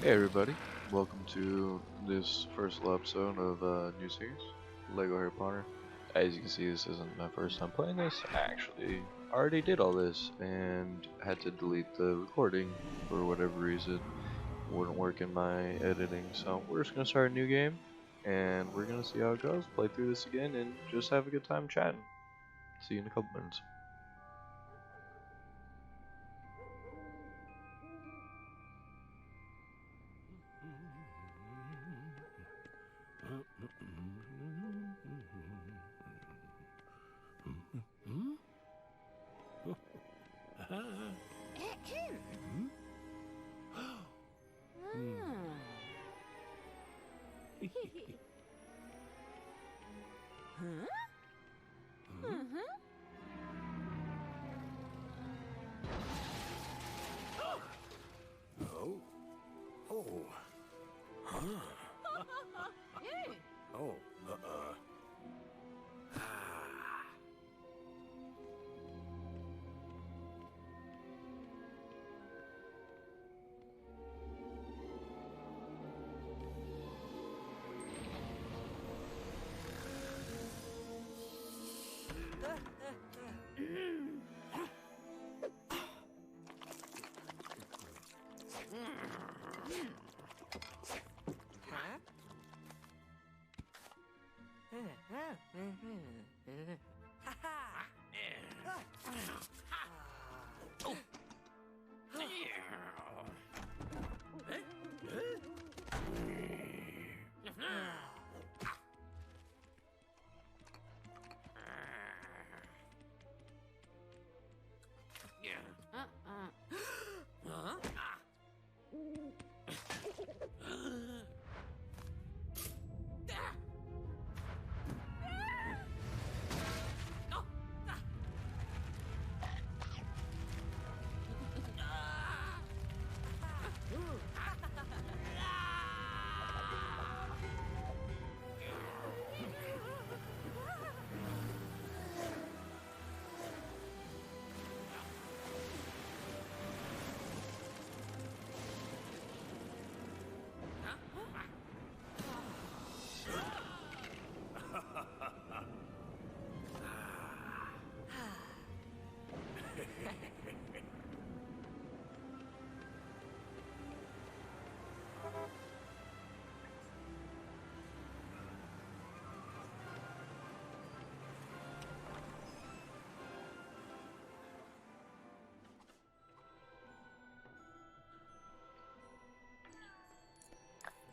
Hey everybody, welcome to this first little episode of a new series, Lego Harry Potter. As you can see, this isn't my first time playing this. I actually already did all this and had to delete the recording for whatever reason. It wouldn't work in my editing, so we're just gonna start a new game and we're gonna see how it goes, play through this again, and just have a good time chatting. See you in a couple minutes.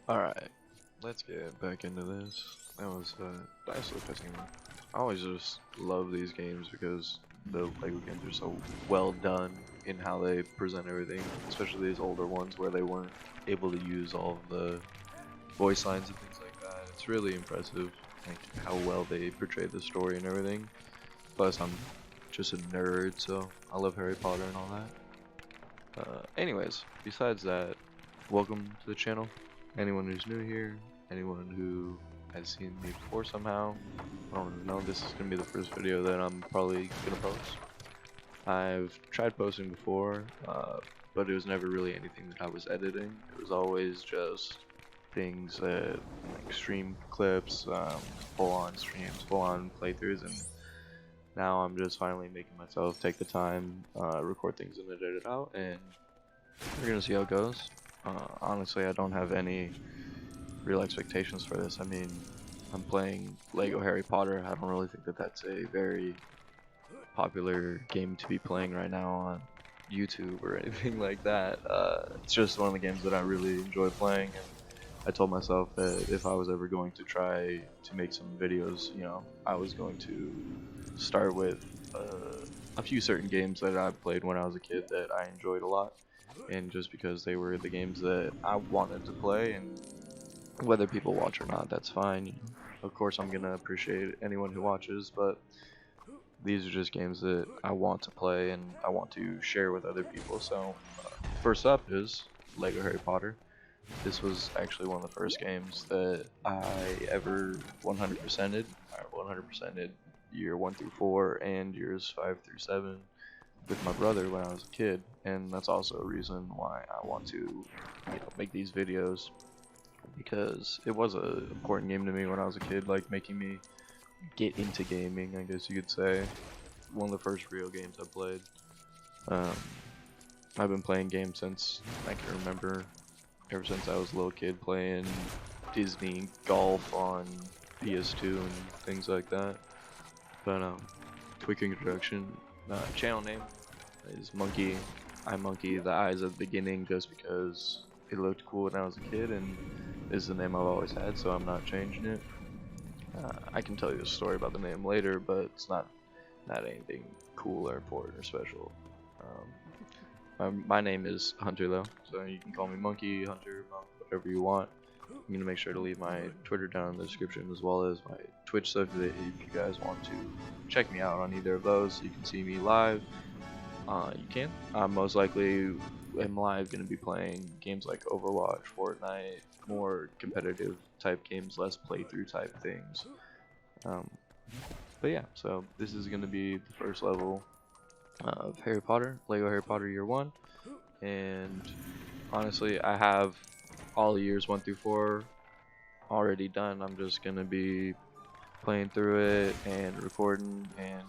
Alright, let's get back into this. That was a nice little cutscene. I always just love these games because the Lego games are so well done in how they present everything, especially these older ones where they weren't able to use all of the voice lines and things like that. It's really impressive, like how well they portray the story and everything. Plus, I'm just a nerd, so I love Harry Potter and all that. Anyways, besides that, welcome to the channel. Anyone who's new here, anyone who has seen me before somehow, I don't know, this is going to be the first video that I'm probably going to post. I've tried posting before, but it was never really anything that I was editing. It was always just things that, like stream clips, full-on streams, full-on playthroughs, and now I'm just finally making myself take the time, record things and edit it out, and we're going to see how it goes. Honestly, I don't have any real expectations for this. I mean, I'm playing Lego Harry Potter. I don't really think that that's a very popular game to be playing right now on YouTube or anything like that. It's just one of the games that I really enjoy playing, and I told myself that if I was ever going to try to make some videos, you know, I was going to start with a few certain games that I played when I was a kid that I enjoyed a lot, and just because they were the games that I wanted to play, and whether people watch or not, that's fine. Of course, I'm gonna appreciate anyone who watches, but these are just games that I want to play and I want to share with other people. So, first up is Lego Harry Potter. This was actually one of the first games that I ever 100%ed. I 100%ed year 1 through 4 and years 5 through 7. with my brother when I was a kid, and that's also a reason why I want to, make these videos, because it was a important game to me when I was a kid, like making me get into gaming, I guess you could say. One of the first real games I played. Um, I've been playing games since I can remember, ever since I was a little kid playing Disney Golf on PS2 and things like that. But quick introduction, channel name is IMunKii. IMunKii, the I's at the beginning just because it looked cool when I was a kid, and is the name I've always had, so I'm not changing it. I can tell you a story about the name later, but it's not anything cool or important or special. My name is Hunter though, so you can call me Monkey, Hunter, Monk, whatever you want. I'm gonna make sure to leave my Twitter down in the description, as well as my Twitch, so that if you guys want to check me out on either of those, you can see me live. You can. I'm most likely am live gonna be playing games like Overwatch, Fortnite, more competitive type games, less playthrough type things. But yeah, so this is gonna be the first level of Harry Potter, Lego Harry Potter Year 1, and honestly, I have all years 1 through 4 already done. I'm just gonna be playing through it and recording and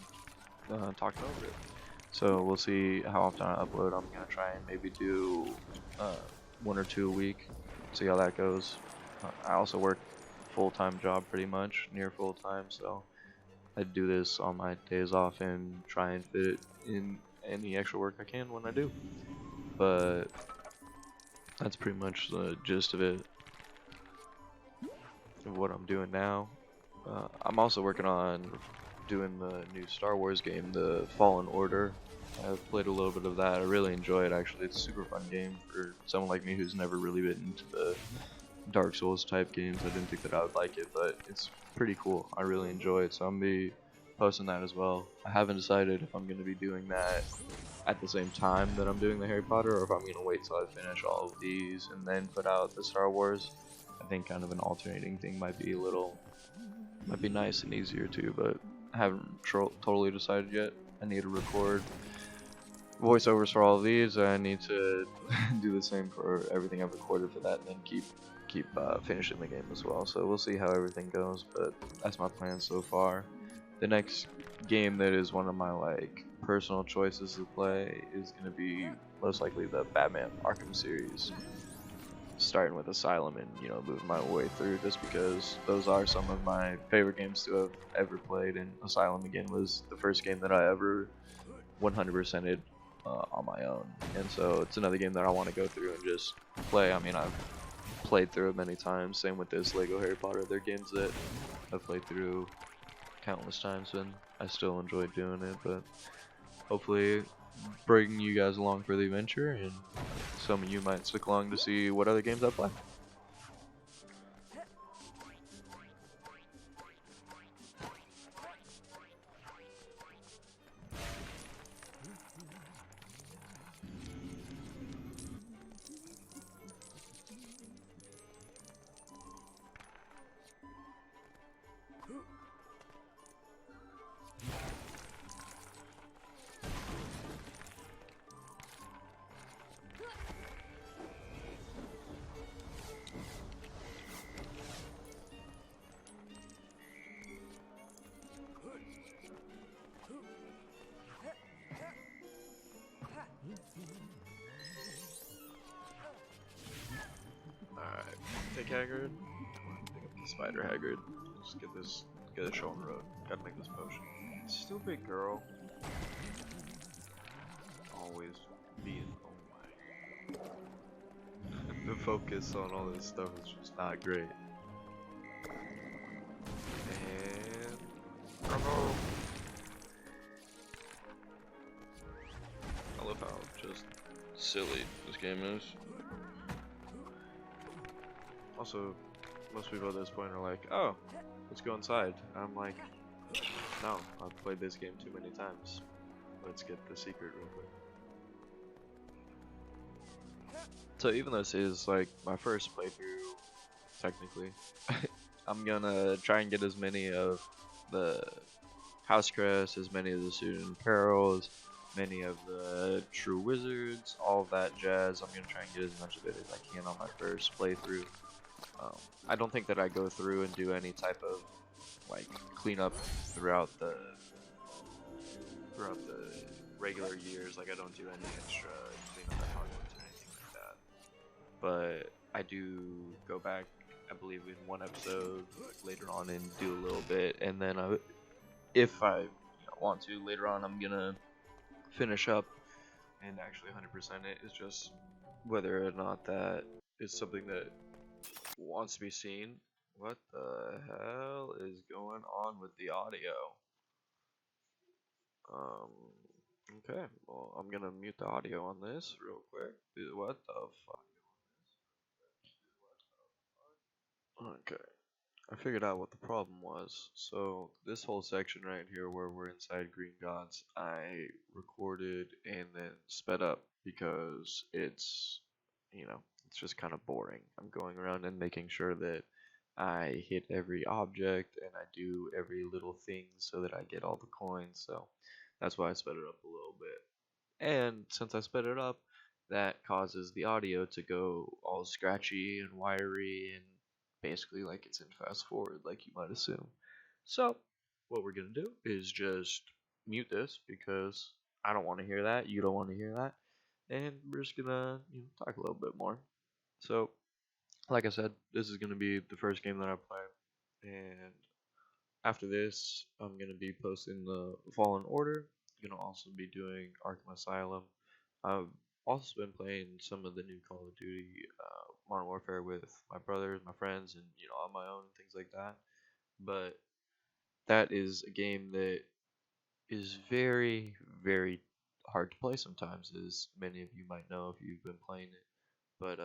talking over it. So we'll see how often I upload. I'm gonna try and maybe do 1 or 2 a week, see how that goes. I also work full-time job, pretty much near full-time, so I do this on my days off and try and fit it in any extra work I can when I do. But that's pretty much the gist of it, of what I'm doing now. I'm also working on doing the new Star Wars game, the Fallen Order. I've played a little bit of that. I really enjoy it, actually. It's a super fun game for someone like me who's never really been into the Dark Souls type games. I didn't think that I would like it, but it's pretty cool. I really enjoy it, so I'm gonna be posting that as well. I haven't decided if I'm gonna be doing that at the same time that I'm doing the Harry Potter, or if I'm gonna wait till I finish all of these and then put out the Star Wars. I think kind of an alternating thing might be nice and easier too, but I haven't totally decided yet. I need to record voiceovers for all of these. I need to do the same for everything I've recorded for that, and then keep finishing the game as well. So we'll see how everything goes, but that's my plan so far. The next game that is one of my personal choices to play is gonna be most likely the Batman Arkham series, starting with Asylum and moving my way through, just because those are some of my favorite games to have ever played, and Asylum again was the first game that I ever 100%ed on my own, and so it's another game that I want to go through and just play. I mean, I've played through it many times. Same with this Lego Harry Potter. They're games that I've played through countless times, and I still enjoy doing it. But hopefully bringing you guys along for the adventure, and some of you might stick along to see what other games I play. Alright, take Haggard. Pick up the Spider Haggard. Let's get this show on the road. Gotta make this potion. Stupid girl. Always being, oh my. The focus on all this stuff is just not great. And bravo. I love how just silly this game is. Also, most people at this point are like, oh, let's go inside. And I'm like, no, I've played this game too many times. Let's get the secret real quick. So even though this is my first playthrough, technically, I'm gonna try and get as many of the house crests, as many of the student perils, many of the true wizards, all of that jazz. I'm gonna try and get as much of it as I can on my first playthrough. I don't think that I go through and do any type of like cleanup throughout the regular years. Like I don't do any extra cleanup at Hogwarts or anything like that. But I do go back, I believe, in one episode later on and do a little bit, and then if I want to later on, I'm gonna finish up and actually 100% it. Is just whether or not that is something that wants to be seen. What the hell is going on with the audio? Um, okay, well, I'm gonna mute the audio on this real quick. What the fuck? Okay, I figured out what the problem was. So, this whole section right here where we're inside Green Gods, I recorded and then sped up because it's just kind of boring. I'm going around and making sure that I hit every object and I do every little thing so that I get all the coins. So, that's why I sped it up a little bit. And since I sped it up, that causes the audio to go all scratchy and wiry and basically like it's in fast forward, like you might assume. So, what we're gonna do is just mute this because I don't want to hear that, you don't want to hear that, and we're just gonna talk a little bit more. So, like I said, this is gonna be the first game that I play, and after this, I'm gonna be posting the Fallen Order. I'm gonna also be doing Arkham Asylum. I've also been playing some of the new Call of Duty Modern Warfare with my brothers, my friends, and on my own and things like that. But that is a game that is very, very hard to play sometimes, as many of you might know if you've been playing it. But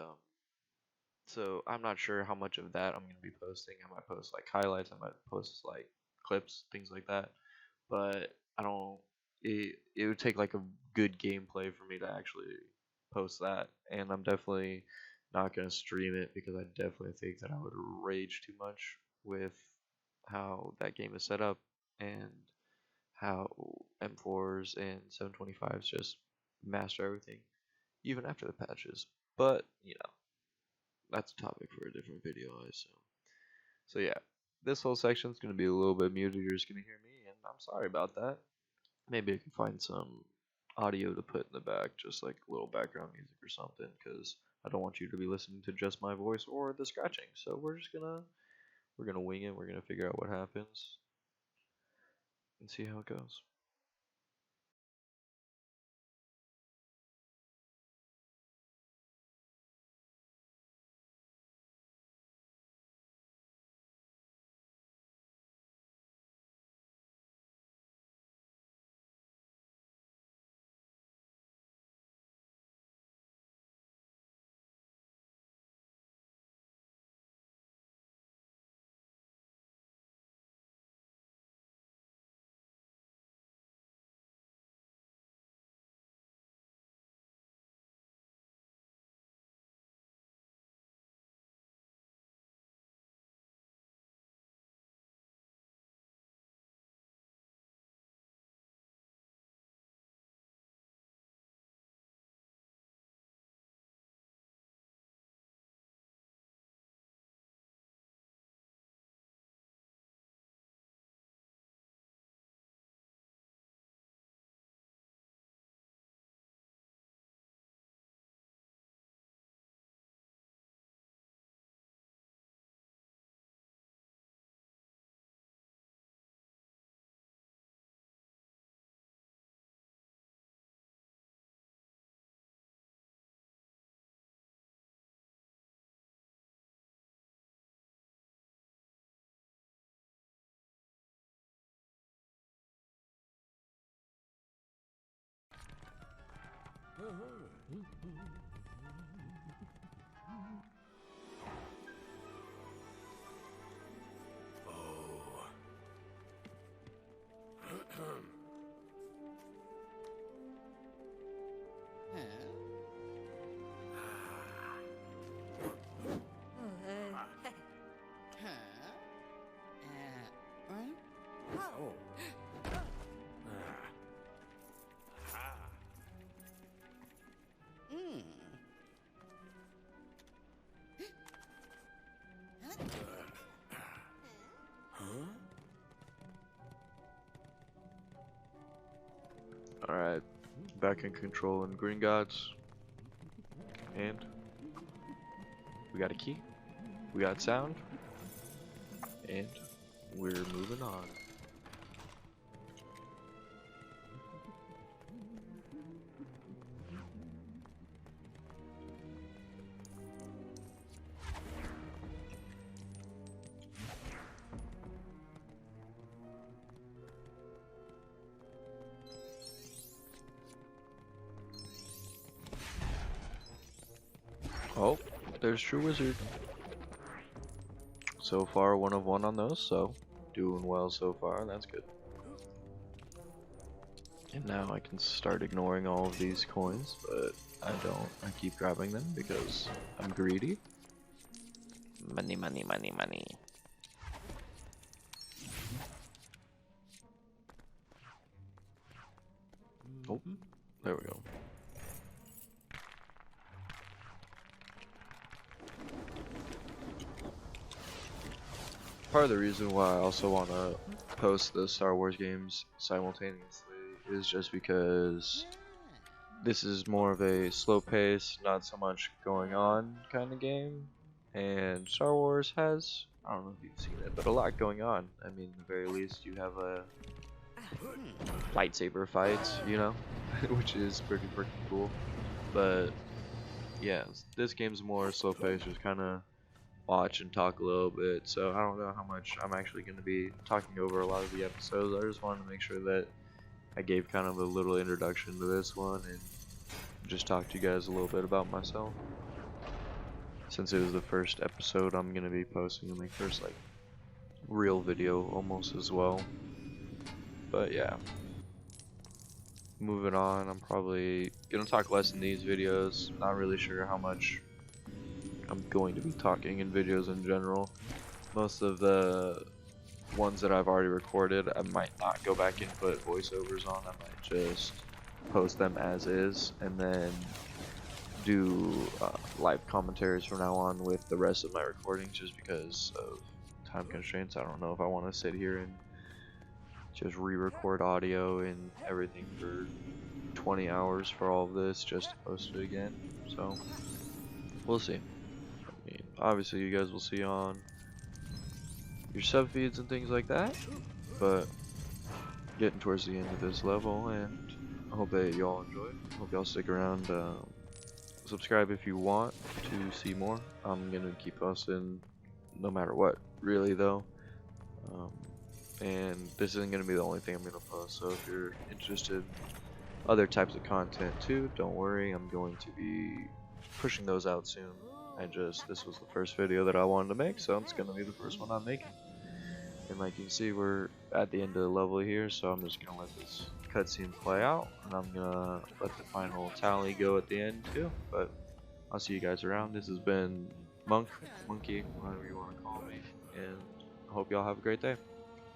so I'm not sure how much of that I'm gonna be posting. I might post like highlights. I might post like clips, things like that. But I don't. It would take like a good gameplay for me to actually post that, and I'm definitely not gonna stream it because I definitely think that I would rage too much with how that game is set up and how M4s and 725s just master everything, even after the patches. But that's a topic for a different video, I assume. So yeah, this whole section is gonna be a little bit muted. You're just gonna hear me, and I'm sorry about that. Maybe I can find some audio to put in the back, just like a little background music or something, because I don't want you to be listening to just my voice or the scratching. So we're gonna wing it. We're gonna figure out what happens and see how it goes. back in control in Green Gods. And we got a key, we got sound, and we're moving on. Oh, there's True Wizard. So far, 1 of 1 on those, so doing well so far, that's good. And now I can start ignoring all of these coins, but I don't. I keep grabbing them because I'm greedy. Money, money, money, money. Oh, there we go. Part of the reason why I also want to post the Star Wars games simultaneously is just because this is more of a slow pace, not so much going on kind of game, and Star Wars has, I don't know if you've seen it, but a lot going on. I mean, at the very least, you have a lightsaber fights, you know, which is pretty freaking cool. But yeah, this game's more slow paced, just kind of watch and talk a little bit, so I don't know how much I'm actually going to be talking over a lot of the episodes. I just wanted to make sure that I gave kind of a little introduction to this one and just talk to you guys a little bit about myself. Since it was the first episode, I'm going to be posting my first like real video almost as well. But yeah, moving on, I'm probably going to talk less in these videos. Not really sure how much I'm going to be talking in videos in general. Most of the ones that I've already recorded, I might not go back and put voiceovers on. I might just post them as is and then do live commentaries from now on with the rest of my recordings, just because of time constraints. I don't know if I want to sit here and just re-record audio and everything for 20 hours for all of this just to post it again. So we'll see. I mean, obviously you guys will see on your sub feeds and things like that, but getting towards the end of this level, and I hope that y'all enjoyed. Hope y'all stick around. Subscribe if you want to see more. I'm gonna keep posting no matter what, really though. And this isn't gonna be the only thing I'm gonna post, so if you're interested in other types of content too, don't worry, I'm going to be pushing those out soon. This was the first video that I wanted to make, so it's gonna be the first one I'm making. And like you can see, we're at the end of the level here, so I'm just gonna let this cutscene play out, and I'm gonna let the final tally go at the end too. But I'll see you guys around. This has been IMunKii, whatever you want to call me, and I hope y'all have a great day.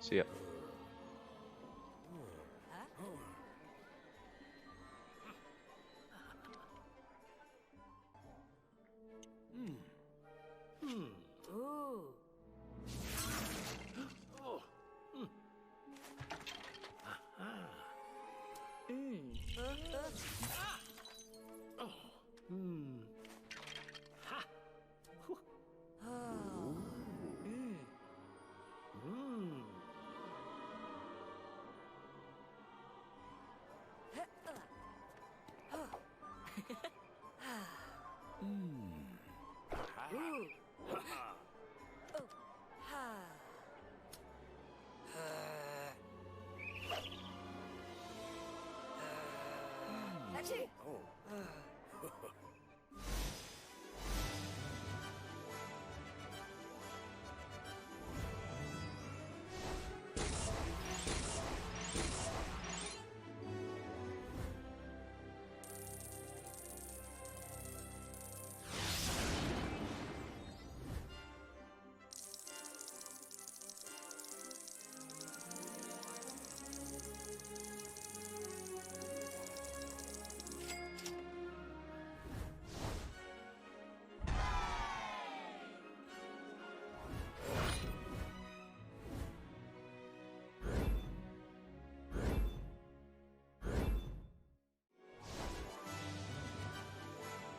See ya. Hmm.